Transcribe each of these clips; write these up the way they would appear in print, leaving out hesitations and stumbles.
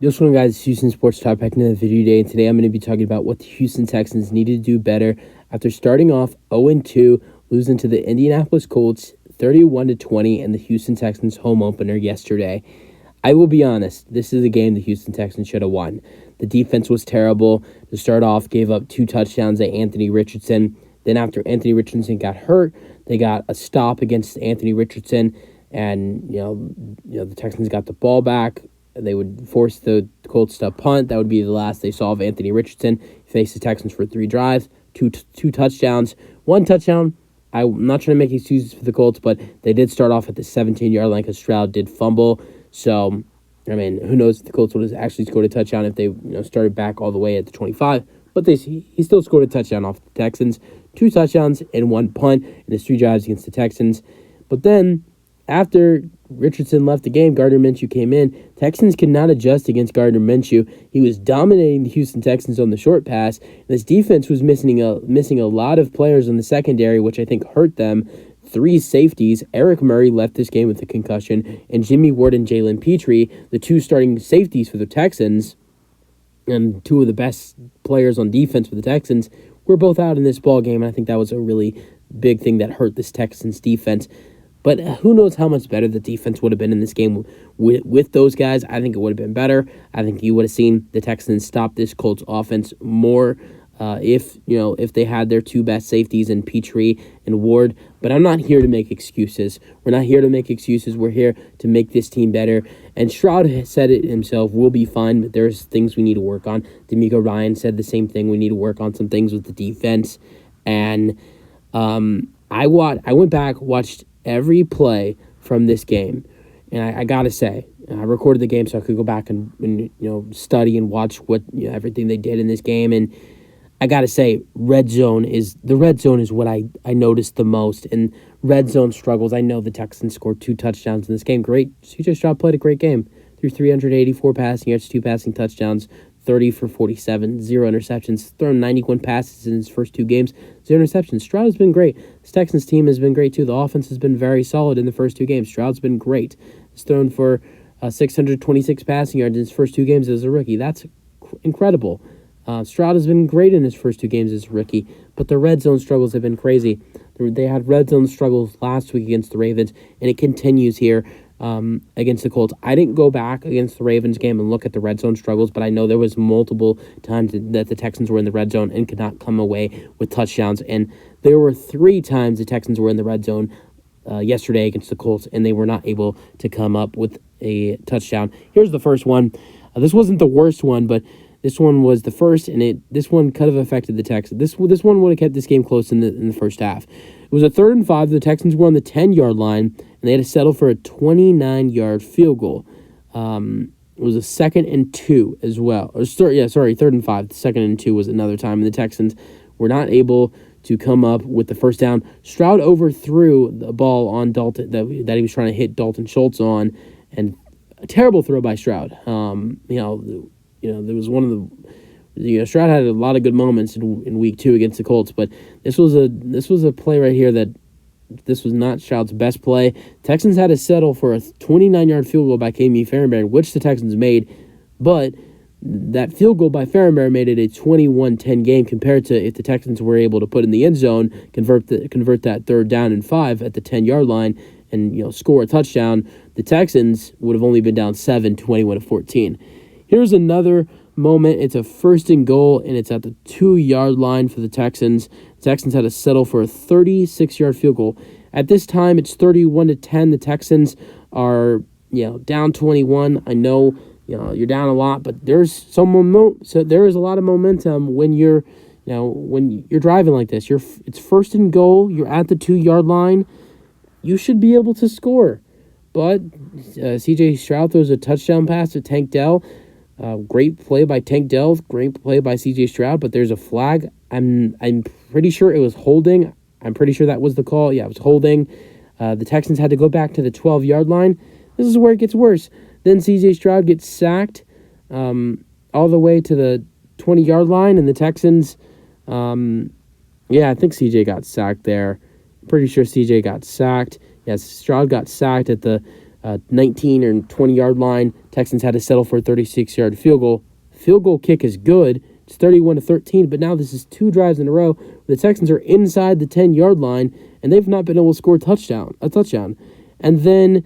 What's going on, guys? It's Houston Sports Talk back into the video today, and today I'm going to be talking about what the Houston Texans needed to do better after starting off 0-2, losing to the Indianapolis Colts 31-20 in the Houston Texans home opener yesterday. I will be honest, this is a game the Houston Texans should have won. The defense was terrible. To start off, gave up 2 touchdowns to Anthony Richardson. Then after Anthony Richardson got hurt, they got a stop against Anthony Richardson, and the Texans got the ball back. They would force the Colts to punt. That would be the last they saw of Anthony Richardson. He faced the Texans for 3 drives, two touchdowns, 1 touchdown. I'm not trying to make excuses for the Colts, but they did start off at the 17-yard line because Stroud did fumble. So, I mean, who knows if the Colts would have actually scored a touchdown if they started back all the way at the 25. But he still scored a touchdown off the Texans. 2 touchdowns and 1 punt in his 3 drives against the Texans. But then, after Richardson left the game, Gardner Minshew came in. Texans could not adjust against Gardner Minshew. He was dominating the Houston Texans on the short pass. This defense was missing a lot of players in the secondary, which I think hurt them. 3 safeties. Eric Murray left this game with a concussion, and Jimmy Ward and Jalen Petrie, the 2 starting safeties for the Texans, and 2 of the best players on defense for the Texans, were both out in this ball game. And I think that was a really big thing that hurt this Texans defense. But who knows how much better the defense would have been in this game with those guys. I think it would have been better. I think you would have seen the Texans stop this Colts offense more if they had their 2 best safeties in Petrie and Ward. But I'm not here to make excuses. We're not here to make excuses. We're here to make this team better. And Stroud said it himself, we'll be fine, but there's things we need to work on. D'Amico Ryan said the same thing. We need to work on some things with the defense. And I went back, watched every play from this game, and I gotta say, I recorded the game so I could go back and study and watch everything they did in this game. And I gotta say, the red zone is what I noticed the most. And red zone struggles. I know the Texans scored 2 touchdowns in this game. Great, CJ Stroud played a great game. Threw 384 passing yards, 2 passing touchdowns, 30 for 47, 0 interceptions, thrown 91 passes in his first 2 games, 0 interceptions. Stroud has been great. This Texans team has been great too. The offense has been very solid in the first 2 games. Stroud's been great. He's thrown for 626 passing yards in his first 2 games as a rookie. That's incredible. Stroud has been great in his first 2 games as a rookie, but the red zone struggles have been crazy. They had red zone struggles last week against the Ravens, and it continues here against the Colts. I didn't go back against the Ravens game and look at the red zone struggles, but I know there was multiple times that the Texans were in the red zone and could not come away with touchdowns. And there were 3 times the Texans were in the red zone yesterday against the Colts, and they were not able to come up with a touchdown. Here's the first one. This wasn't the worst one, but this one was the first, and this one could have affected the Texans. This one would have kept this game close in the first half. It was a 3rd and 5. The Texans were on the 10-yard line, and they had to settle for a 29-yard field goal. It was a 2nd and 2 as well. 3rd and 5. The 2nd and 2 was another time, and the Texans were not able to come up with the first down. Stroud overthrew the ball on Dalton that he was trying to hit Dalton Schultz on, and a terrible throw by Stroud. There was one of the Stroud had a lot of good moments in week 2 against the Colts, but this was a play right here that this was not Stroud's best play. Texans had to settle for a 29-yard field goal by Ka'imi Fairbairn, which the Texans made, but that field goal by Fairbairn made it a 21-10 game compared to if the Texans were able to put in the end zone, convert that 3rd down and 5 at the 10-yard line, and score a touchdown. The Texans would have only been down 7, 21-14. Here's another moment. It's a 1st and goal, and it's at the 2-yard line for the Texans. The Texans had to settle for a 36-yard field goal. At this time, it's 31-10. The Texans are, down 21. I know, you're down a lot, but there's so there is a lot of momentum when you're driving like this. It's 1st and goal. You're at the 2-yard line. You should be able to score. But CJ Stroud throws a touchdown pass to Tank Dell. Great play by Tank Dell. Great play by CJ Stroud, but there's a flag. I'm pretty sure it was holding. I'm pretty sure that was the call. Yeah, it was holding. The Texans had to go back to the 12-yard line. This is where it gets worse. Then CJ Stroud gets sacked all the way to the 20-yard line, and the Texans, I think CJ got sacked there. I'm pretty sure CJ got sacked. Yes, Stroud got sacked at the 19 or 20-yard line. Texans had to settle for a 36-yard field goal. Field goal kick is good. It's 31-13, but now this is 2 drives in a row. The Texans are inside the 10-yard line, and they've not been able to score a touchdown. And then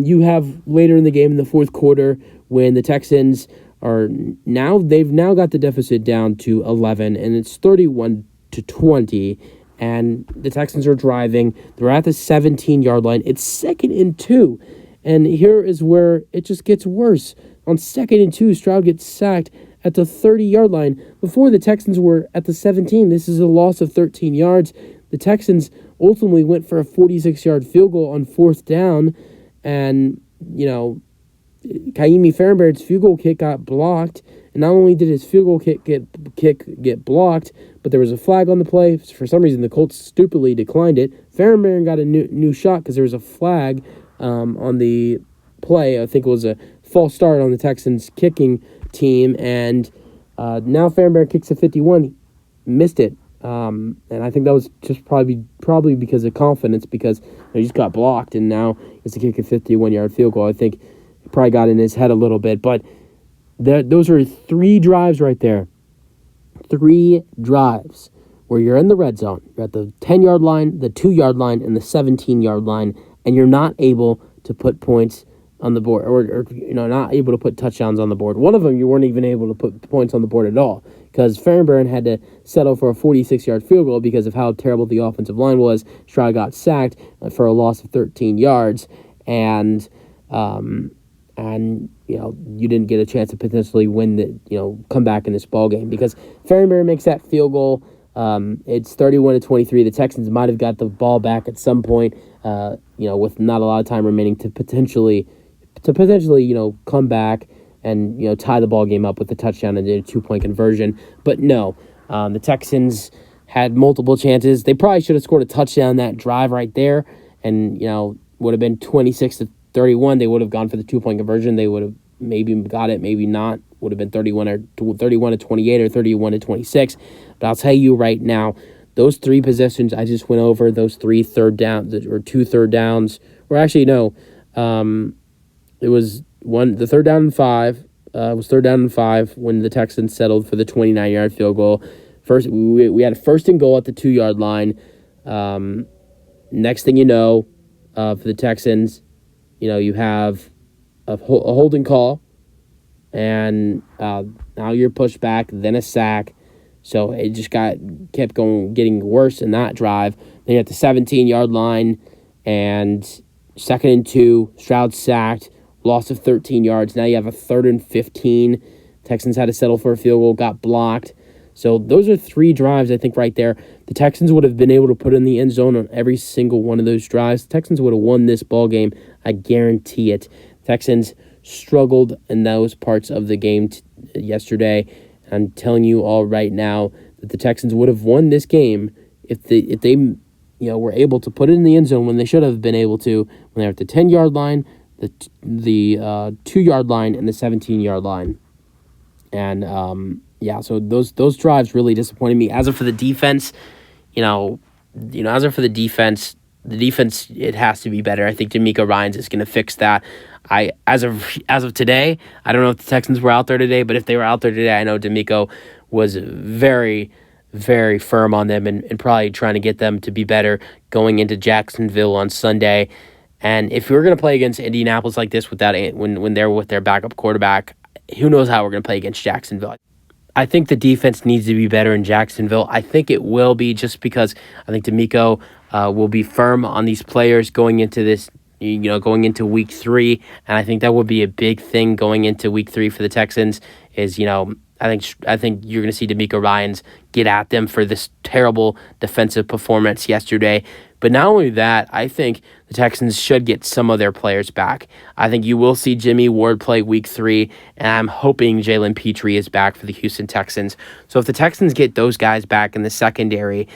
you have later in the game in the fourth quarter when the Texans they've now got the deficit down to 11, and it's 31-20, and the Texans are driving. They're at the 17-yard line. It's 2nd and 2, and here is where it just gets worse. On 2nd and 2, Stroud gets sacked at the 30-yard line. Before, the Texans were at the 17. This is a loss of 13 yards. The Texans ultimately went for a 46-yard field goal on 4th down, and, Kaimi Fairbairn's field goal kick got blocked. And not only did his field goal kick get blocked, but there was a flag on the play. For some reason, the Colts stupidly declined it. Fairbairn got a new shot because there was a flag on the play. I think it was a false start on the Texans kicking team, and now Fairbairn kicks a 51, missed it, and I think that was just probably because of confidence, because he just got blocked, and now it's to kick a 51-yard field goal. I think it probably got in his head a little bit, but those are 3 drives right there. 3 drives where you're in the red zone. You're at the 10-yard line, the 2-yard line, and the 17-yard line, and you're not able to put points on the board, or not able to put touchdowns on the board. One of them, you weren't even able to put points on the board at all, because Fairbairn had to settle for a 46-yard field goal because of how terrible the offensive line was. Stroud got sacked for a loss of 13 yards, and you didn't get a chance to potentially win come back in this ball game, because Fairbairn makes that field goal. It's 31-23. The Texans might have got the ball back at some point, with not a lot of time remaining to potentially come back and tie the ball game up with a touchdown and a 2-point conversion. But no, the Texans had multiple chances. They probably should have scored a touchdown that drive right there, and would have been 26-31. They would have gone for the 2-point conversion. They would have maybe got it, maybe not. Would have been 31-28 or 31-26. But I'll tell you right now, those 3 possessions I just went over, those 3 third downs or 2 third downs, or actually no, it was the 3rd down and 5. Was 3rd down and 5 when the Texans settled for the 29-yard field goal. First, we had a 1st and goal at the 2-yard line. Next thing you know, for the Texans, you have a holding call, and now you're pushed back, then a sack. So it just kept getting worse in that drive. Then you're at the 17-yard line, and 2nd and 2, Stroud sacked, loss of 13 yards. Now you have a 3rd and 15. Texans had to settle for a field goal, got blocked. So those are 3 drives, I think, right there. The Texans would have been able to put in the end zone on every single one of those drives. The Texans would have won this ball game. I guarantee it. Texans struggled in those parts of the game yesterday. I'm telling you all right now that the Texans would have won this game if they were able to put it in the end zone when they should have been able to, when they're at the 10-yard line, the 2-yard line, and the 17-yard line. And so those drives really disappointed me. As for the defense, the defense, it has to be better. I think DeMeco Ryans is going to fix that. As of today, I don't know if the Texans were out there today, but if they were out there today, I know DeMeco was very, very firm on them and probably trying to get them to be better going into Jacksonville on Sunday. And if we're going to play against Indianapolis like this when they're with their backup quarterback, who knows how we're going to play against Jacksonville. I think the defense needs to be better in Jacksonville. I think it will be, just because I think DeMeco will be firm on these players going into this, going into week 3. And I think that would be a big thing going into week 3 for the Texans is, I think you're going to see DeMeco Ryans get at them for this terrible defensive performance yesterday. But not only that, I think the Texans should get some of their players back. I think you will see Jimmy Ward play week 3, and I'm hoping Jalen Petrie is back for the Houston Texans. So if the Texans get those guys back in the secondary,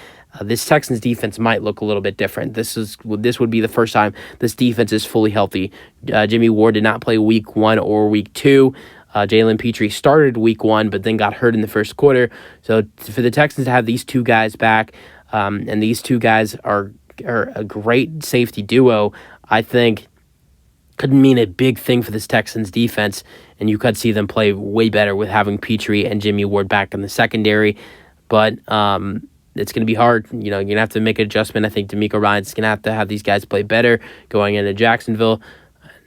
this Texans defense might look a little bit different. This would be the first time this defense is fully healthy. Jimmy Ward did not play week 1 or week 2. Jalen Petrie started week 1, but then got hurt in the first quarter. So for the Texans to have these 2 guys back, and these 2 guys are a great safety duo, I think could mean a big thing for this Texans defense, and you could see them play way better with having Petrie and Jimmy Ward back in the secondary. But it's going to be hard. You're going to have to make an adjustment. I think D'Amico Ryan's going to have these guys play better going into Jacksonville,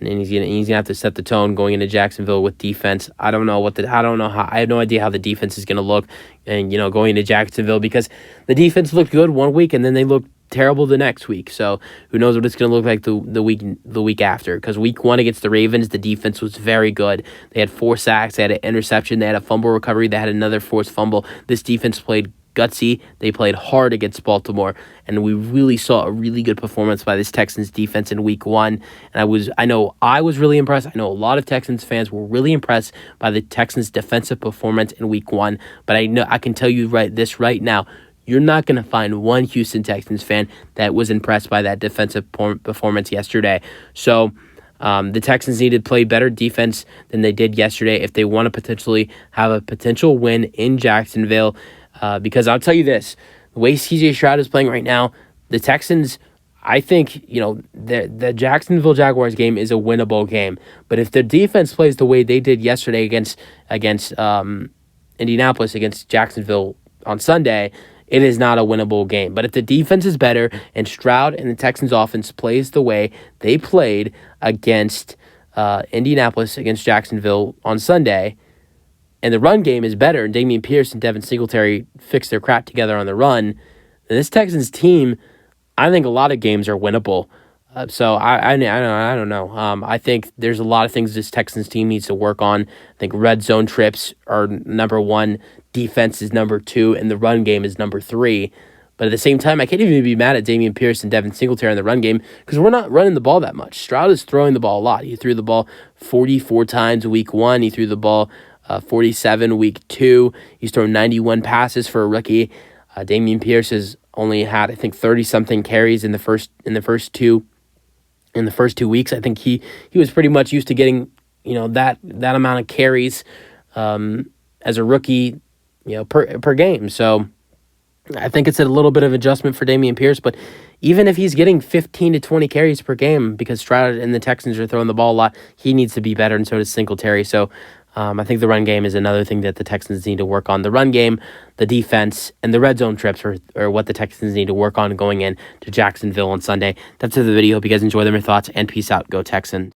and he's gonna have to set the tone going into Jacksonville with defense. I have no idea how the defense is going to look, and going into Jacksonville, because the defense looked good one week and then they looked terrible the next week. So who knows what it's going to look like the week after? Because week 1 against the Ravens, the defense was very good. They had 4 sacks, they had an interception, they had a fumble recovery, they had another forced fumble. This defense played gutsy. They played hard against Baltimore, and we really saw a really good performance by this Texans defense in week 1. And I know I was really impressed. I know a lot of Texans fans were really impressed by the Texans defensive performance in week 1. But I can tell you right now, you're not going to find one Houston Texans fan that was impressed by that defensive performance yesterday. So the Texans need to play better defense than they did yesterday if they want to potentially have a potential win in Jacksonville. Because I'll tell you this, the way C.J. Stroud is playing right now, the Texans, I think, the Jacksonville Jaguars game is a winnable game. But if the defense plays the way they did yesterday against Indianapolis, against Jacksonville on Sunday, it is not a winnable game. But if the defense is better and Stroud and the Texans offense plays the way they played against Indianapolis, against Jacksonville on Sunday, and the run game is better, and Dameon Pierce and Devin Singletary fix their crap together on the run, then this Texans team, I think a lot of games are winnable. So I don't know. I think there's a lot of things this Texans team needs to work on. I think red zone trips are number 1, defense is number 2, and the run game is number 3. But at the same time, I can't even be mad at Dameon Pierce and Devin Singletary in the run game because we're not running the ball that much. Stroud is throwing the ball a lot. He threw the ball 44 times week 1. He threw the ball 47 week 2. He's thrown 91 passes for a rookie. Dameon Pierce has only had, I think, 30-something carries in the first 2 weeks. I think he was pretty much used to getting that amount of carries as a rookie per game. So I think it's a little bit of adjustment for Dameon Pierce, but even if he's getting 15 to 20 carries per game because Stroud and the Texans are throwing the ball a lot, he needs to be better, and so does Singletary. So I think the run game is another thing that the Texans need to work on. The run game, the defense, and the red zone trips are what the Texans need to work on going in to Jacksonville on Sunday. That's it for the video. Hope you guys enjoy them, your thoughts, and peace out. Go Texans.